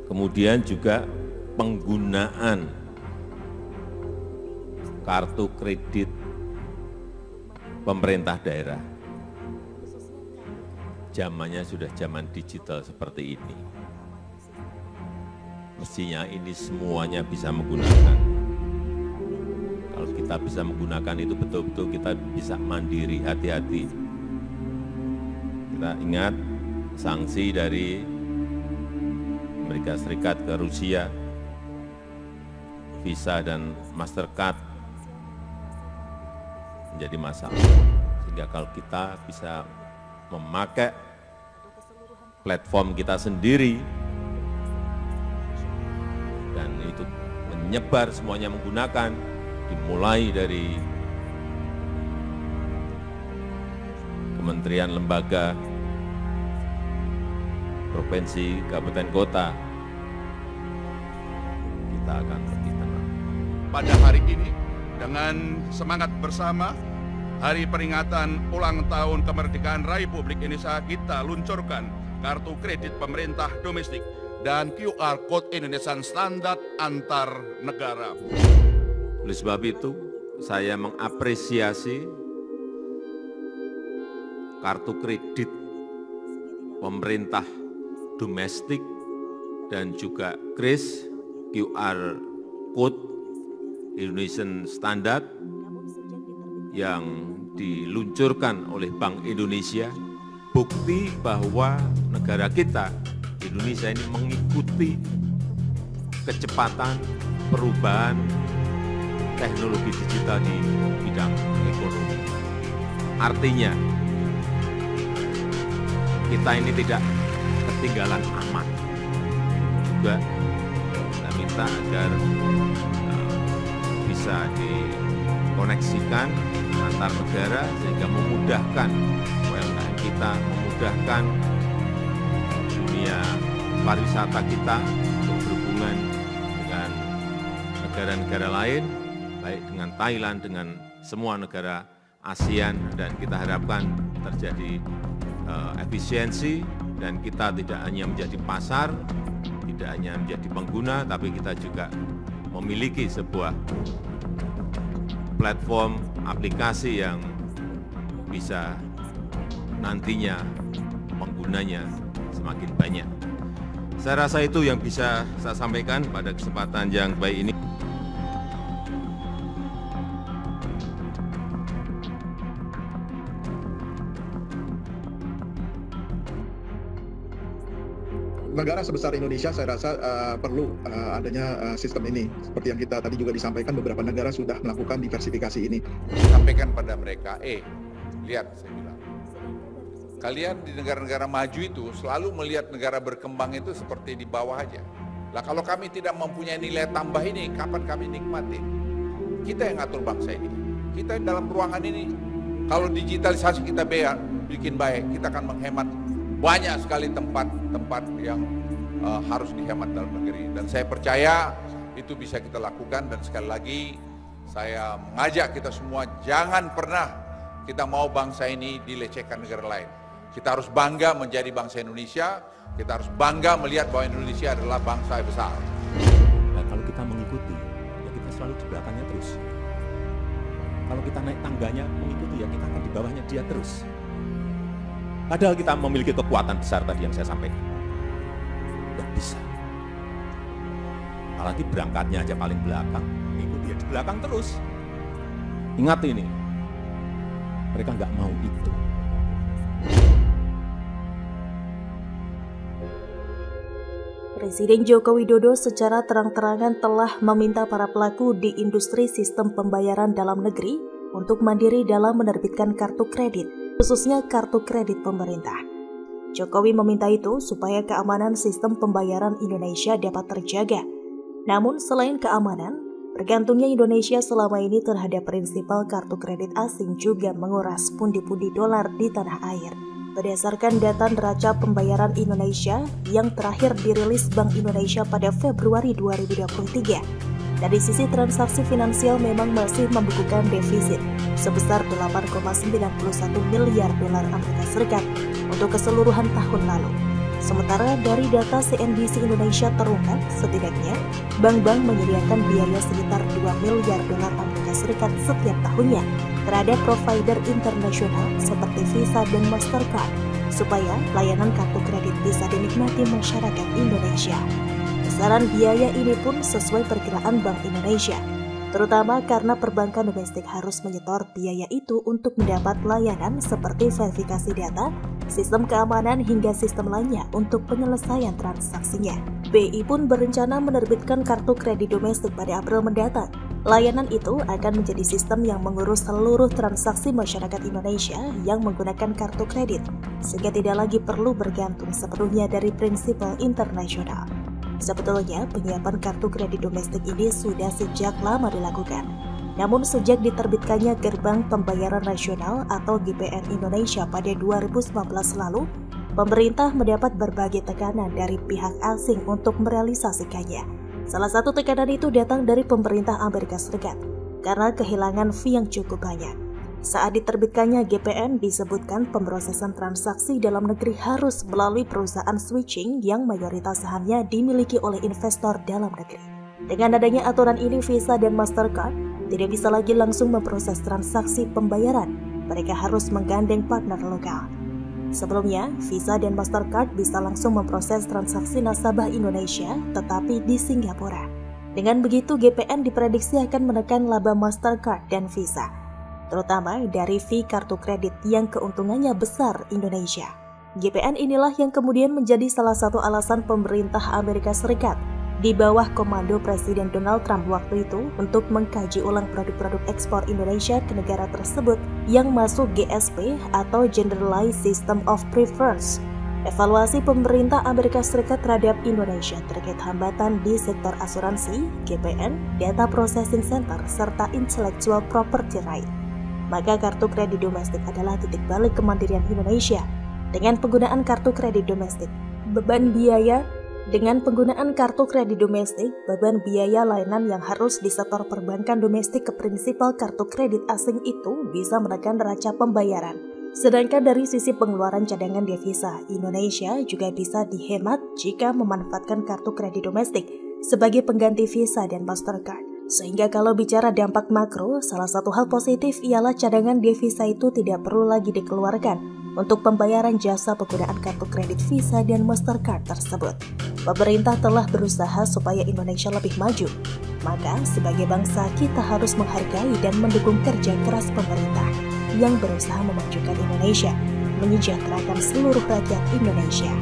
Kemudian juga penggunaan kartu kredit pemerintah daerah. Zamannya sudah zaman digital seperti ini. Mestinya ini semuanya bisa menggunakan. Kalau kita bisa menggunakan itu betul-betul kita bisa mandiri, hati-hati. Kita ingat sanksi dari Amerika Serikat ke Rusia, Visa dan Mastercard menjadi masalah. Sehingga kalau kita bisa memakai platform kita sendiri dan itu menyebar semuanya menggunakan, dimulai dari kementerian, lembaga, provinsi, kabupaten, kota, kita akan lebih tenang. Pada hari ini, dengan semangat bersama, hari peringatan ulang tahun kemerdekaan Republik Indonesia, kita luncurkan kartu kredit pemerintah domestik dan QR Code Indonesian Standard antar negara. Oleh sebab itu, saya mengapresiasi kartu kredit pemerintah domestik dan juga KRIS, QR Code Indonesian Standard yang diluncurkan oleh Bank Indonesia, bukti bahwa negara kita, Indonesia ini mengikuti kecepatan perubahan teknologi digital di bidang ekonomi. Artinya, kita ini tidak ketinggalan aman. Juga kita minta agar bisa dikoneksikan antar negara sehingga memudahkan UMKM kita, memudahkan dunia pariwisata kita untuk berhubungan dengan negara-negara lain, baik dengan Thailand, dengan semua negara ASEAN, dan kita harapkan terjadi efisiensi dan kita tidak hanya menjadi pasar, tidak hanya menjadi pengguna, tapi kita juga memiliki sebuah platform aplikasi yang bisa nantinya penggunanya semakin banyak. Saya rasa itu yang bisa saya sampaikan pada kesempatan yang baik ini. Negara sebesar Indonesia saya rasa perlu adanya sistem ini. Seperti yang kita tadi juga disampaikan, beberapa negara sudah melakukan diversifikasi ini. Sampaikan pada mereka, lihat saya bilang, kalian di negara-negara maju itu selalu melihat negara berkembang itu seperti di bawah aja. Lah kalau kami tidak mempunyai nilai tambah ini, kapan kami nikmati? Kita yang ngatur bangsa ini. Kita dalam ruangan ini, kalau digitalisasi kita bikin baik, kita akan menghemat banyak sekali tempat-tempat yang harus dihemat dalam negeri. Dan saya percaya itu bisa kita lakukan, dan sekali lagi saya mengajak kita semua, jangan pernah kita mau bangsa ini dilecehkan negara lain. Kita harus bangga menjadi bangsa Indonesia, kita harus bangga melihat bahwa Indonesia adalah bangsa yang besar. Nah, kalau kita mengikuti, ya kita selalu di belakangnya terus. Kalau kita naik tangganya mengikuti, ya kita akan di bawahnya dia terus. Padahal kita memiliki kekuatan besar tadi yang saya sampaikan. Tidak bisa. Apalagi berangkatnya aja paling belakang, mengikuti ya di belakang terus. Ingat ini, mereka nggak mau itu. Presiden Joko Widodo secara terang-terangan telah meminta para pelaku di industri sistem pembayaran dalam negeri untuk mandiri dalam menerbitkan kartu kredit, khususnya kartu kredit pemerintah. Jokowi meminta itu supaya keamanan sistem pembayaran Indonesia dapat terjaga. Namun selain keamanan, bergantungnya Indonesia selama ini terhadap prinsipal kartu kredit asing juga menguras pundi-pundi dolar di tanah air. Berdasarkan data neraca pembayaran Indonesia yang terakhir dirilis Bank Indonesia pada Februari 2023, dari sisi transaksi finansial memang masih membukukan defisit sebesar 8,91 miliar dolar Amerika Serikat untuk keseluruhan tahun lalu. Sementara dari data CNBC Indonesia terungkap, setidaknya bank-bank menyediakan biaya sekitar 2 miliar dolar Amerika Serikat setiap tahunnya terhadap provider internasional seperti Visa dan Mastercard supaya layanan kartu kredit bisa dinikmati masyarakat Indonesia. Besaran biaya ini pun sesuai perkiraan Bank Indonesia, terutama karena perbankan domestik harus menyetor biaya itu untuk mendapat layanan seperti verifikasi data, sistem keamanan hingga sistem lainnya untuk penyelesaian transaksinya. BI pun berencana menerbitkan kartu kredit domestik pada April mendatang. Layanan itu akan menjadi sistem yang mengurus seluruh transaksi masyarakat Indonesia yang menggunakan kartu kredit, sehingga tidak lagi perlu bergantung sepenuhnya dari prinsipal internasional. Sebetulnya, penyiapan kartu kredit domestik ini sudah sejak lama dilakukan. Namun sejak diterbitkannya Gerbang Pembayaran Nasional atau GPN Indonesia pada 2019 lalu, pemerintah mendapat berbagai tekanan dari pihak asing untuk merealisasikannya. Salah satu tekanan itu datang dari pemerintah Amerika Serikat karena kehilangan fee yang cukup banyak. Saat diterbitkannya GPN disebutkan pemrosesan transaksi dalam negeri harus melalui perusahaan switching yang mayoritas sahamnya dimiliki oleh investor dalam negeri. Dengan adanya aturan ini, Visa dan Mastercard tidak bisa lagi langsung memproses transaksi pembayaran. Mereka harus menggandeng partner lokal. Sebelumnya, Visa dan Mastercard bisa langsung memproses transaksi nasabah Indonesia, tetapi di Singapura. Dengan begitu, GPN diprediksi akan menekan laba Mastercard dan Visa, terutama dari fee kartu kredit yang keuntungannya besar Indonesia. GPN inilah yang kemudian menjadi salah satu alasan pemerintah Amerika Serikat di bawah komando Presiden Donald Trump waktu itu untuk mengkaji ulang produk-produk ekspor Indonesia ke negara tersebut yang masuk GSP atau Generalized System of Preference. Evaluasi pemerintah Amerika Serikat terhadap Indonesia terkait hambatan di sektor asuransi, GPN, Data Processing Center, serta Intellectual Property Right. Maka kartu kredit domestik adalah titik balik kemandirian Indonesia. Dengan penggunaan kartu kredit domestik, beban biaya layanan yang harus disetor perbankan domestik ke prinsipal kartu kredit asing itu bisa menekan neraca pembayaran. Sedangkan dari sisi pengeluaran cadangan devisa, Indonesia juga bisa dihemat jika memanfaatkan kartu kredit domestik sebagai pengganti Visa dan Mastercard. Sehingga kalau bicara dampak makro, salah satu hal positif ialah cadangan devisa itu tidak perlu lagi dikeluarkan untuk pembayaran jasa penggunaan kartu kredit Visa dan Mastercard tersebut. Pemerintah telah berusaha supaya Indonesia lebih maju. Maka sebagai bangsa kita harus menghargai dan mendukung kerja keras pemerintah yang berusaha memajukan Indonesia, menyejahterakan seluruh rakyat Indonesia.